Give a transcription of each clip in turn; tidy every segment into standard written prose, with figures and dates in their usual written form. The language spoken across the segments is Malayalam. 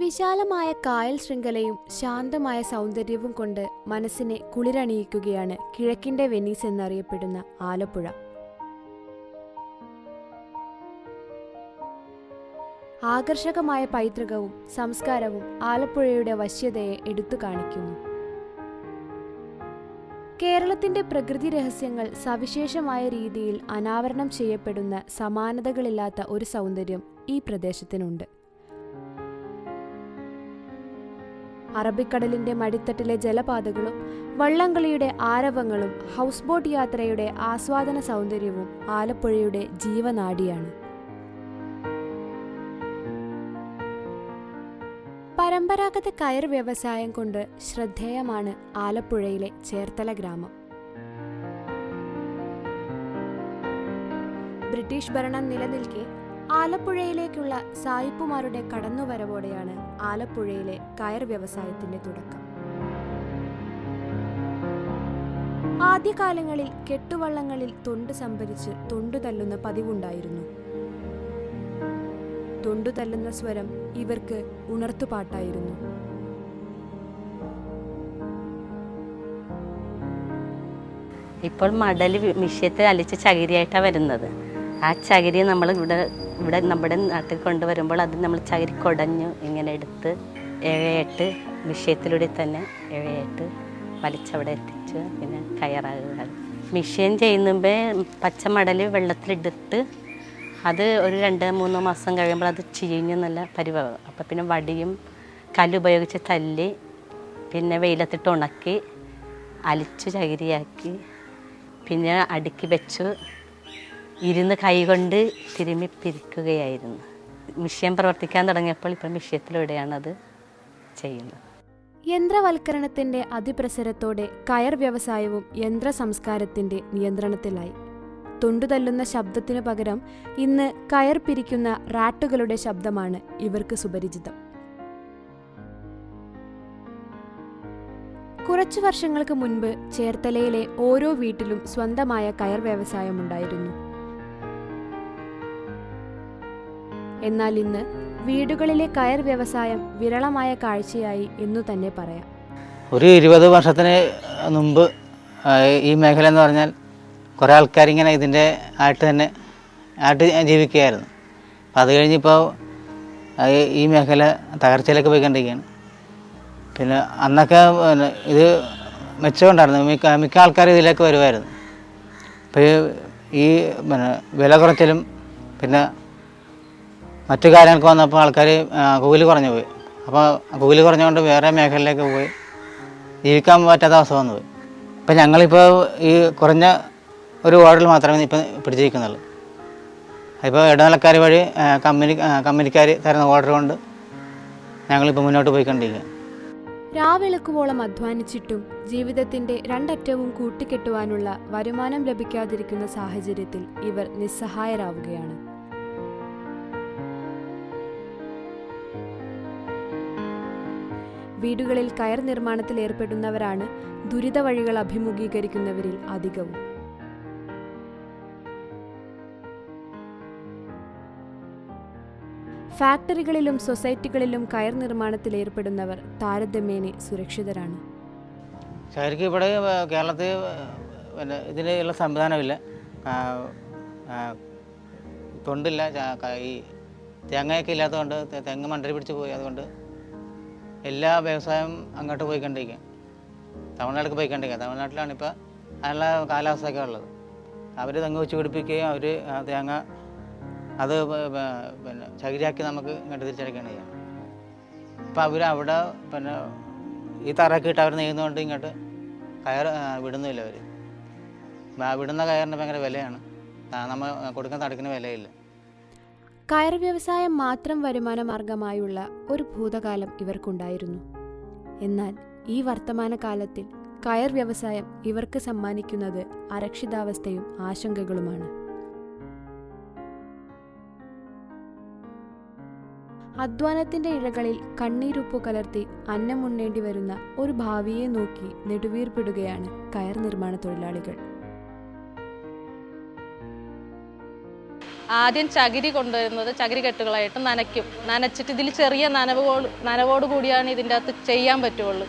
വിശാലമായ കായൽ ശൃംഖലയും ശാന്തമായ സൗന്ദര്യവും കൊണ്ട് മനസ്സിനെ കുളിരണിയിക്കുകയാണ് കിഴക്കിന്റെ വെനീസ് എന്നറിയപ്പെടുന്ന ആലപ്പുഴ. ആകർഷകമായ പൈതൃകവും സംസ്കാരവും ആലപ്പുഴയുടെ വശ്യതയെ എടുത്തു കാണിക്കുന്നു. കേരളത്തിന്റെ പ്രകൃതി രഹസ്യങ്ങൾ സവിശേഷമായ രീതിയിൽ അനാവരണം ചെയ്യപ്പെടുന്ന സമാനതകളില്ലാത്ത ഒരു സൗന്ദര്യം ഈ പ്രദേശത്തിനുണ്ട്. അറബിക്കടലിന്റെ മടിത്തട്ടിലെ ജലപാതകളും വള്ളംകളിയുടെ ആരവങ്ങളും ഹൗസ് ബോട്ട് യാത്രയുടെ ആസ്വാദന സൗന്ദര്യവും ആലപ്പുഴയുടെ ജീവനാഡിയാണ്. പരമ്പരാഗത കയർ വ്യവസായം കൊണ്ട് ശ്രദ്ധേയമാണ് ആലപ്പുഴയിലെ ചേർത്തല ഗ്രാമം. ബ്രിട്ടീഷ് ഭരണം നിലനിൽക്കെ ആലപ്പുഴയിലേക്കുള്ള സായിപ്പുമാരുടെ കടന്നുവരവോടെയാണ് ആലപ്പുഴയിലെ കയർ വ്യവസായത്തിന്റെ തുടക്കം. ആദ്യകാലങ്ങളിൽ കെട്ടുവള്ളങ്ങളിൽ തൊണ്ട് സംഭരിച്ച് തൊണ്ടു തല്ലുന്ന പതിവുണ്ടായിരുന്നു. തൊണ്ടു തല്ലുന്ന സ്വരം ഇവർക്ക് ഉണർത്തുപാട്ടായിരുന്നു. ഇപ്പോൾ മടൽ മിഷ്യത്തിൽ അലിച്ച് ചകിരിയായിട്ടാണ് വരുന്നത്. ആ ചകിരി നമ്മൾ ഇവിടെ നമ്മുടെ നാട്ടിൽ കൊണ്ടുവരുമ്പോൾ അത് നമ്മൾ ചകിരി കുടഞ്ഞു ഇങ്ങനെ എടുത്ത് ഇഴയിട്ട് മിഷ്യത്തിലൂടെ തന്നെ ഇഴയിട്ട് വലിച്ചവിടെ എത്തിച്ച് പിന്നെ കയറാകുക. മിഷ്യൻ ചെയ്യുമ്പേ പച്ചമടൽ വെള്ളത്തിലിട്ടിട്ട് അത് ഒരു 2-3 മാസം കഴിയുമ്പോൾ അത് ചീഞ്ഞ് നല്ല പരിവാകും. അപ്പോൾ പിന്നെ വടിയും കല്ലുപയോഗിച്ച് തല്ലി പിന്നെ വെയിലത്തിട്ട് ഉണക്കി അലിച്ചു ചകിരിയാക്കി പിന്നെ അടുക്കി വെച്ചു ഇരുന്ന് കൈകൊണ്ട് തിരുമ്മി പിരിക്കുകയായിരുന്നു. മിഷ്യൻ പ്രവർത്തിക്കാൻ തുടങ്ങിയപ്പോൾ ഇപ്പം മിഷ്യത്തിലൂടെയാണ് അത് ചെയ്യുന്നത്. യന്ത്രവൽക്കരണത്തിന്റെ അതിപ്രസരത്തോടെ കയർ വ്യവസായവും യന്ത്ര സംസ്കാരത്തിന്റെ നിയന്ത്രണത്തിലായി. തൊണ്ടുതല്ലുന്ന ശബ്ദത്തിനു പകരം ഇന്ന് കയർ പിരിക്കുന്ന റാട്ടുകളുടെ ശബ്ദമാണ് ഇവർക്ക് സുപരിചിതം. കുറച്ചു വർഷങ്ങൾക്ക് മുൻപ് ചേർത്തലയിലെ ഓരോ വീട്ടിലും സ്വന്തമായ കയർ വ്യവസായമുണ്ടായിരുന്നു. എന്നാൽ ഇന്ന് വീടുകളിലെ കയർ വ്യവസായം വിരളമായ കാഴ്ചയായി എന്നു തന്നെ പറയാം. ഒരു 20 വർഷത്തിന് മുമ്പ് ഈ മേഖല എന്ന് പറഞ്ഞാൽ കുറേ ആൾക്കാരിങ്ങനെ ഇതിൻ്റെ ആയിട്ട് ജീവിക്കുകയായിരുന്നു. അപ്പം അത് കഴിഞ്ഞിപ്പോൾ ഈ മേഖല തകർച്ചയിലേക്ക് പോയിക്കൊണ്ടിരിക്കുകയാണ്. പിന്നെ അന്നൊക്കെ ഇത് മെച്ചമുണ്ടായിരുന്നു, മിക്ക ആൾക്കാരും ഇതിലേക്ക് വരുമായിരുന്നു. ഇപ്പോൾ ഈ വില കുറച്ചിലും പിന്നെ മറ്റു കാര്യങ്ങൾക്ക് വന്നപ്പോൾ ആൾക്കാർ കൂലി കുറഞ്ഞു പോയി. അപ്പോൾ കൂലി കുറഞ്ഞുകൊണ്ട് വേറെ മേഖലയിലേക്ക് പോയി ജീവിക്കാൻ പറ്റാത്ത അവസ്ഥ വന്നു പോയി. ഇപ്പം ഞങ്ങളിപ്പോൾ ഈ കുറഞ്ഞ ഒരു ഓർഡറിൽ മാത്രമേ ഇപ്പം പിടിച്ചിരിക്കുന്നുള്ളൂ. ഇപ്പോൾ ഇടനിലക്കാർ വഴി കമ്പനിക്കാർ തരുന്ന ഓർഡർ കൊണ്ട് ഞങ്ങളിപ്പോൾ മുന്നോട്ട് പോയിക്കൊണ്ടിരിക്കുക. രാവെളുക്കുവോളം അധ്വാനിച്ചിട്ടും ജീവിതത്തിന്റെ രണ്ടറ്റവും കൂട്ടിക്കെട്ടുവാനുള്ള വരുമാനം ലഭിക്കാതിരിക്കുന്ന സാഹചര്യത്തിൽ ഇവർ നിസ്സഹായരാവുകയാണ്. വീടുകളിൽ കയർ നിർമ്മാണത്തിൽ ഏർപ്പെടുന്നവരാണ് ദുരിത വഴികൾ അഭിമുഖീകരിക്കുന്നവരിൽ അധികവും. ഫാക്ടറികളിലും സൊസൈറ്റികളിലും കയർ നിർമ്മാണത്തിൽ ഏർപ്പെടുന്നവർ താരതമ്യേന സുരക്ഷിതരാണ്. ശരിക്കും ഇവിടെ കേരളത്തിൽ പിന്നെ ഇതിനുള്ള സംവിധാനമില്ല, തൊണ്ടില്ല, ഈ തേങ്ങയൊക്കെ ഇല്ലാത്തതുകൊണ്ട് തെങ്ങ് മണ്ടരി പിടിച്ച് പോയി. അതുകൊണ്ട് എല്ലാ വ്യവസായം അങ്ങോട്ട് പോയിക്കൊണ്ടിരിക്കുക, തമിഴ്നാട്ടിലേക്ക് പോയിക്കൊണ്ടിരിക്കുക. തമിഴ്നാട്ടിലാണ് ഇപ്പോൾ അതിനുള്ള കാലാവസ്ഥയൊക്കെ ഉള്ളത്. അവർ തെങ്ങ് വെച്ച് പിടിപ്പിക്കുകയും അവർ തേങ്ങ അത് പിന്നെ ചകിരിയാക്കി നമുക്ക് ഇങ്ങോട്ട് തിരിച്ചടിക്കുകയാണ് ചെയ്യുക. അപ്പോൾ അവർ അവിടെ പിന്നെ ഈ തറയൊക്കെ ഇട്ട് അവർ നെയ്യുന്നതുകൊണ്ട് ഇങ്ങോട്ട് കയർ വിടുന്നില്ല. അവർ വിടുന്ന കയറിന് ഭയങ്കര വിലയാണ്, നമ്മൾ കൊടുക്കുന്ന തടുക്കിന് വിലയില്ല. കയർ വ്യവസായം മാത്രം വരുമാന മാർഗമായുള്ള ഒരു ഭൂതകാലം ഇവർക്കുണ്ടായിരുന്നു. എന്നാൽ ഈ വർത്തമാനകാലത്തിൽ കയർ വ്യവസായം ഇവർക്ക് സമ്മാനിക്കുന്നത് അരക്ഷിതാവസ്ഥയും ആശങ്കകളുമാണ്. അധ്വാനത്തിന്റെ ഇഴകളിൽ കണ്ണീരുപ്പു കലർത്തി അന്നമുണ്ണേണ്ടി വരുന്ന ഒരു ഭാവിയെ നോക്കി നെടുവീർപ്പിടുകയാണ് കയർ നിർമ്മാണ തൊഴിലാളികൾ. ആദ്യം ചകിരി കൊണ്ടുവരുന്നത് ചകിരി കെട്ടുകളായിട്ട് നനച്ചിട്ട് ഇതിൽ ചെറിയ നനവോട് കൂടിയാണ് ഇതിൻ്റെ അകത്ത് ചെയ്യാൻ പറ്റുള്ളൂ.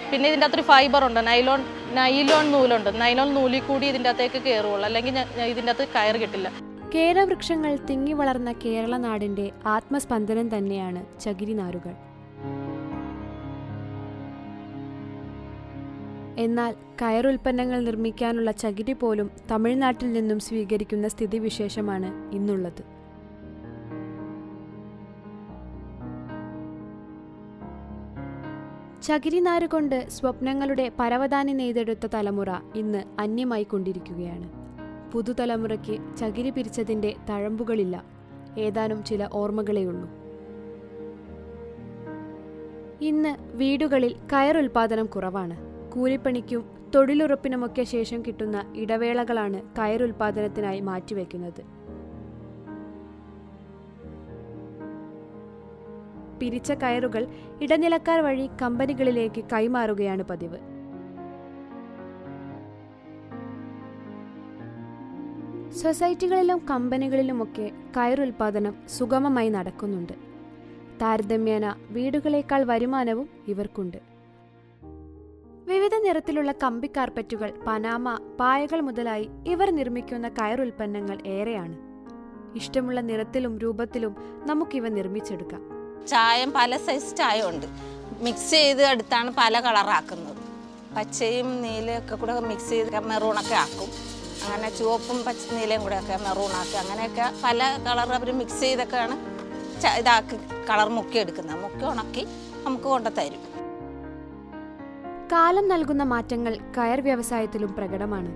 പിന്നെ ഇതിൻ്റെ അകത്തൊരു ഫൈബർ ഉണ്ട്, നൈലോൺ നൂലുണ്ട്. നൈലോൺ നൂലിൽ കൂടി ഇതിൻ്റെ അകത്തേക്ക് കയറുള്ളൂ, അല്ലെങ്കിൽ ഇതിൻ്റെ അകത്ത് കയറ് കിട്ടില്ല. കേരവൃക്ഷങ്ങൾ തിങ്ങി വളർന്ന കേരള നാടിന്റെ ആത്മസ്പന്ദനം തന്നെയാണ് ചകിരി നാരുകൾ. എന്നാൽ കയറുൽപ്പന്നങ്ങൾ നിർമ്മിക്കാനുള്ള ചകിരി പോലും തമിഴ്നാട്ടിൽ നിന്നും സ്വീകരിക്കുന്ന സ്ഥിതിവിശേഷമാണ് ഇന്നുള്ളത്. ചകിരി നാരുകൊണ്ട് സ്വപ്നങ്ങളുടെ പരവതാനി നെയ്തെടുത്ത തലമുറ ഇന്ന് അന്യമായി കൊണ്ടിരിക്കുകയാണ്. പുതുതലമുറയ്ക്ക് ചകിരി പിരിച്ചതിൻ്റെ തഴമ്പുകളില്ല, ഏതാനും ചില ഓർമ്മകളേയുള്ളൂ. ഇന്ന് വീടുകളിൽ കയറുൽപാദനം കുറവാണ്. കൂലിപ്പണിക്കും തൊഴിലുറപ്പിനുമൊക്കെ ശേഷം കിട്ടുന്ന ഇടവേളകളാണ് കയറുൽപാദനത്തിനായി മാറ്റിവെക്കുന്നത്. പിരിച്ച കയറുകൾ ഇടനിലക്കാർ വഴി കമ്പനികളിലേക്ക് കൈമാറുകയാണ് പതിവ്. സൊസൈറ്റികളിലും കമ്പനികളിലുമൊക്കെ കയറുൽപാദനം സുഗമമായി നടക്കുന്നുണ്ട്. താരതമ്യേന വീടുകളേക്കാൾ വരുമാനവും ഇവർക്കുണ്ട്. വിവിധ നിറത്തിലുള്ള കമ്പി കാർപ്പറ്റുകൾ, പനാമ, പായകൾ മുതലായി ഇവർ നിർമ്മിക്കുന്ന കയറുൽപ്പന്നങ്ങൾ ഏറെയാണ്. ഇഷ്ടമുള്ള നിറത്തിലും രൂപത്തിലും നമുക്കിവ നിർമ്മിച്ചെടുക്കാം. ചായം പല സൈസ് ചായ ഉണ്ട്, മിക്സ് ചെയ്ത് എടുത്താണ് പല കളറാക്കുന്നത്. പച്ചയും നീലയൊക്കെ കൂടെ മിക്സ് ചെയ്ത് മെറൂണൊക്കെ ആക്കും. അങ്ങനെ ചുവപ്പും പച്ച നീലയും കൂടെ ഒക്കെ മെറൂണാക്കി അങ്ങനെയൊക്കെ പല കളർ അവർ മിക്സ് ചെയ്തൊക്കെയാണ് ഇതാക്കി കളർ മുക്കി എടുക്കുന്നത്. മുക്കി ഉണക്കി നമുക്ക് കൊണ്ടുതരും. കാലം നൽകുന്ന മാറ്റങ്ങൾ കയർ വ്യവസായത്തിലും പ്രകടമാണ്.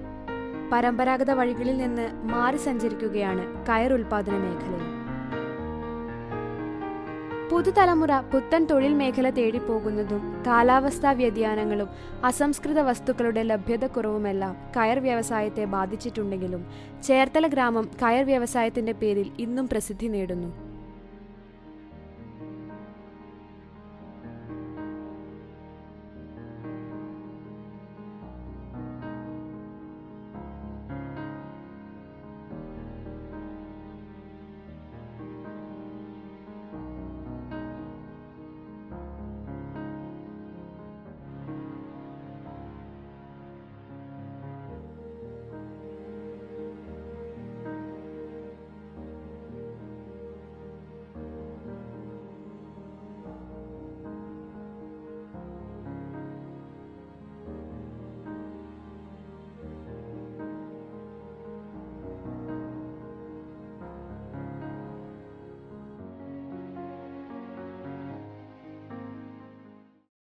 പരമ്പരാഗത വഴികളിൽ നിന്ന് മാറി സഞ്ചരിക്കുകയാണ് കയർ ഉൽപാദന മേഖലയിൽ. പുതുതലമുറ പുത്തൻ തൊഴിൽ മേഖല തേടിപ്പോകുന്നതും കാലാവസ്ഥാ വ്യതിയാനങ്ങളും അസംസ്കൃത വസ്തുക്കളുടെ ലഭ്യതക്കുറവുമെല്ലാം കയർ വ്യവസായത്തെ ബാധിച്ചിട്ടുണ്ടെങ്കിലും ചേർത്തല ഗ്രാമം കയർ വ്യവസായത്തിന്റെ പേരിൽ ഇന്നും പ്രസിദ്ധി നേടുന്നു.